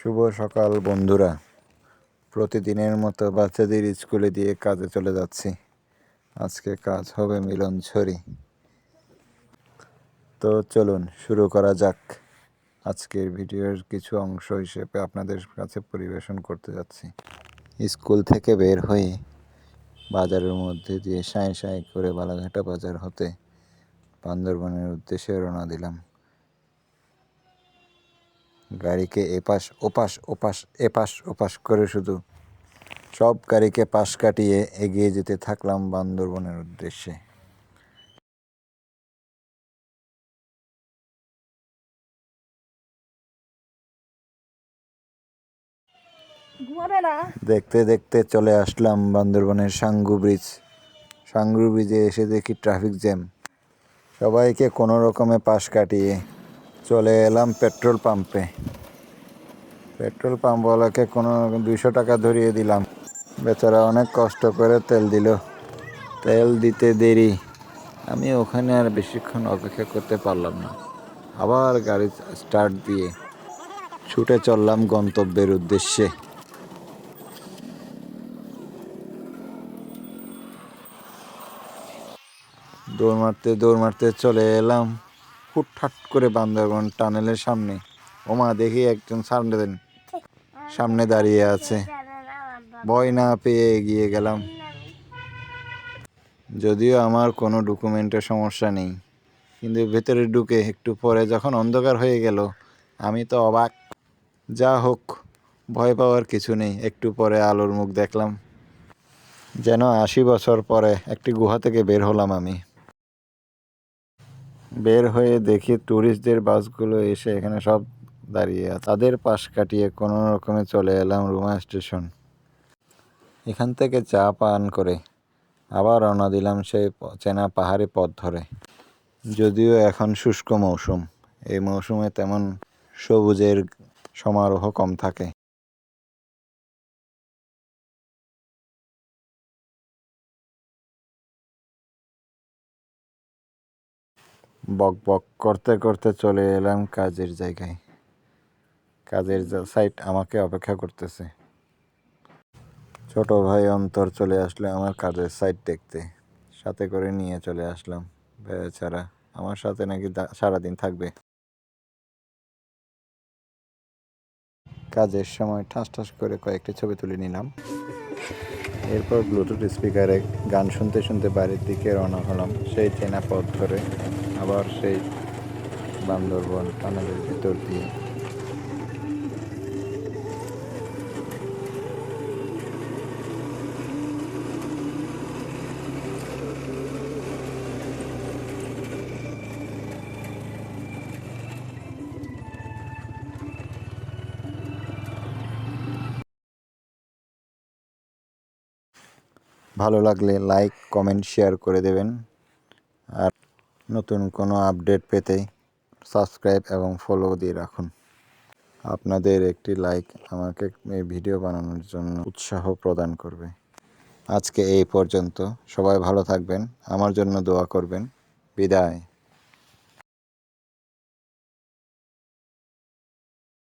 শুভ সকাল বন্ধুরা। প্রতিদিনের মতো বাচ্চাদের স্কুলে দিয়ে কাজে চলে যাচ্ছি। আজকে কাজ হবে মিলনছড়ি। তো চলুন শুরু করা যাক। আজকের ভিডিওর কিছু অংশ হিসেবে আপনাদের কাছে পরিবেশন করতে যাচ্ছি। স্কুল থেকে বের হয়ে বাজারের মধ্যে দিয়ে সাঁই সাঁই করে বালাঘাটা বাজার হতে বান্দরবনের উদ্দেশ্যে রওনা দিলাম। গাড়িকে এপাশ ওপাশ ওপাশ এপাশ ওপাশ করে শুধু সব গাড়িকে পাশ কাটিয়ে এগিয়ে যেতে থাকলাম বান্দরবনের উদ্দেশ্যে। দেখতে দেখতে চলে আসলাম বান্দরবনের সাঙ্গু ব্রিজ। সাঙ্গু ব্রিজে এসে দেখি ট্রাফিক জ্যাম। সবাইকে কোনো রকমে পাশ কাটিয়ে চলে এলাম পেট্রোল পাম্পে। পেট্রোল পাম্পওয়ালাকে কোনো 200 টাকা ধরিয়ে দিলাম। বেচারা অনেক কষ্ট করে তেল দিল। তেল দিতে দেরি, আমি ওখানে আর বেশিক্ষণ অপেক্ষা করতে পারলাম না। আবার গাড়ি স্টার্ট দিয়ে ছুটে চললাম গন্তব্যের উদ্দেশ্যে। দৌড় মারতে চলে এলাম হুটহাট করে বান্দরবন টানেলের সামনে। ওমা, দেখি একজন সামনে দাঁড়িয়ে আছে। ভয় না পেয়ে এগিয়ে গেলাম। যদিও আমার কোনো ডকুমেন্টের সমস্যা নেই, কিন্তু ভেতরে ঢুকে একটু পরে যখন অন্ধকার হয়ে গেল, আমি তো অবাক। যা হোক, ভয় পাওয়ার কিছু নেই। একটু পরে আলোর মুখ দেখলাম। যেন 80 বছর পরে একটি গুহা থেকে বের হলাম আমি। বের হয়ে দেখি ট্যুরিস্টদের বাসগুলো এসে এখানে সব দাঁড়িয়ে আছে। তাদের পাশ কাটিয়ে কোনো রকমে চলে এলাম রুমা স্টেশন। এখান থেকে চা পান করে আবার রওনা দিলাম সেই চেনা পাহাড়ি পথ ধরে। যদিও এখন শুষ্ক মৌসুম, এই মৌসুমে তেমন সবুজের সমারোহ কম থাকে। বক বক করতে করতে চলে এলাম কাজের জায়গায়। কাজের সাইট আমাকে অপেক্ষা করতেছে। ছোট ভাই অন্তর চলে আসলে আমার কাজের সাইট দেখতে, সাথে করে নিয়ে চলে আসলাম। বেচারা আমার সাথে নাকি সারাদিন থাকবে। কাজের সময় ঠাস ঠাস করে কয়েকটি ছবি তুলে নিলাম। এরপর ব্লুটুথ স্পিকারে গান শুনতে শুনতে বাড়ির দিকে রওনা হলাম, সেই চেনা পথ ধরে, আবার সেই বান্দরবন টানেলের ভিতর দিয়ে। ভালো লাগলে লাইক, কমেন্ট, শেয়ার করে দেবেন। আর নতুন কোনো আপডেট পেতে সাবস্ক্রাইব এবং ফলো দিয়ে রাখুন। আপনাদের একটি লাইক আমাকে এই ভিডিও বানানোর জন্য উৎসাহ প্রদান করবে। আজকে এই পর্যন্ত। সবাই ভালো থাকবেন, আমার জন্য দোয়া করবেন। বিদায়।